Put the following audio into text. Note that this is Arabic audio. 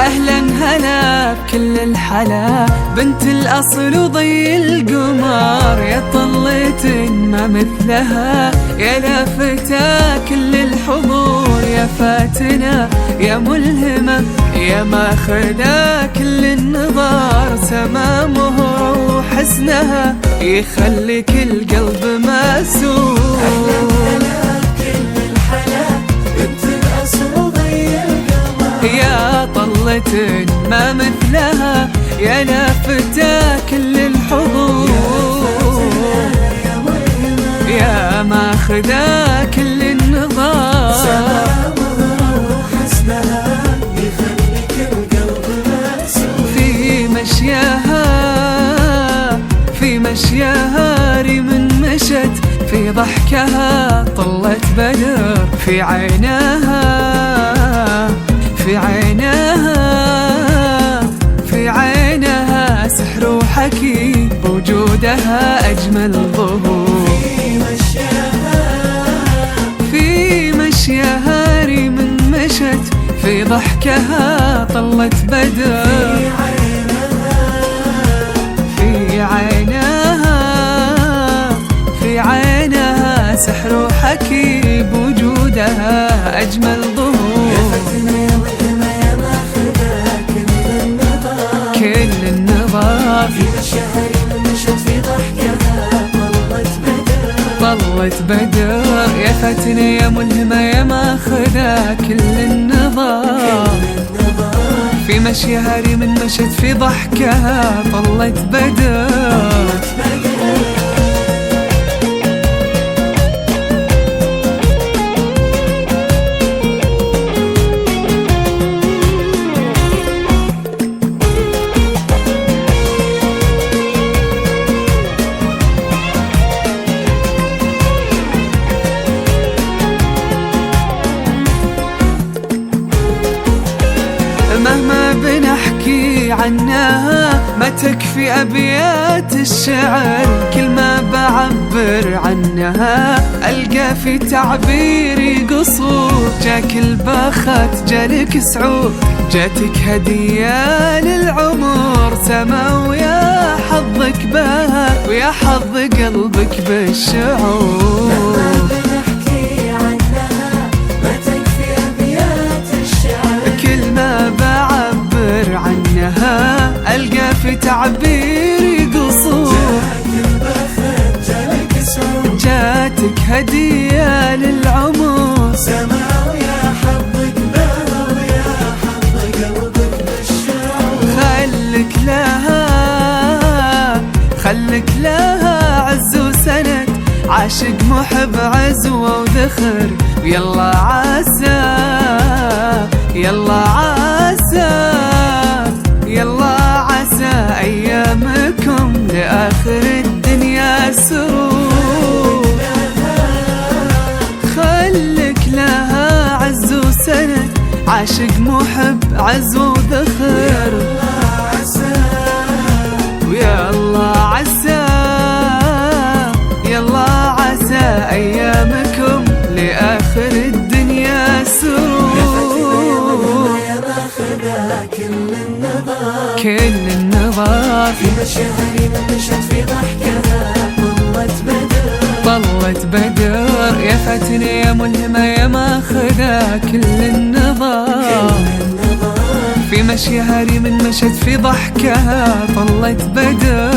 أهلا هلا بكل الحلا، بنت الأصل وضي القمر، يا طلة ما مثلها، يا لافتة كل الحضور، يا فاتنة يا ملهمة، يا ماخذة كل النظر، تمامه وحسنها يخليك القلب مسور. أهلا هلا بكل الحلا، بنت الأصل وضي القمر، يا طلة ما مثلها، يا لافتة كل الحضور، يا ماخذة كل النظر، حسنها يخليك القلب مسور. في مشياها ريم مشت، في ضحكها طلت بدر، في عيناها سحر وحكي، بوجودها أجمل ظهور. في مشياها ريم مشت، في ضحكها طلت بدر، في عينها سحر وحكي، بوجودها أجمل ظهور. يا فتنة يا ملهمة يا ماخذة كل النظر، في مشيها ريم مشت، في ضحكها طلت بدر، يا فتنة يا ملهمة يا ماخذة كل النظر، في مشيها ريم مشت، في ضحكها طلت بدر. مهما بنحكي عنها ما تكفي أبيات الشعر، كل ما بعبر عنها ألقى في تعبيري قصور. جاك البخت جالك سعود، جاتك هدية للعمر، سما ويا حظك بها، ويا حظ قلبك بالشعور. ألقى في تعبيري قصور. جاتك هدية للعمر، سما ويا حظك بها، ويا حظ قلبك بالشعور. خلك لها عز وسند، عاشق محب عزوة وذخر، ويلا عسى أيامكم لآخر الدنيا سرور. خلك لها عز وسند، عاشق محب عزوة وذخر، ويلا عسى أيامكم لآخر الدنيا سرور. كل النظر، في مشيها ريم مشت، في ضحكها طلت بدر، يا فتنة يا ملهمة يا ماخذة كل النظر، في مشيها ريم مشت، في ضحكها طلت بدر.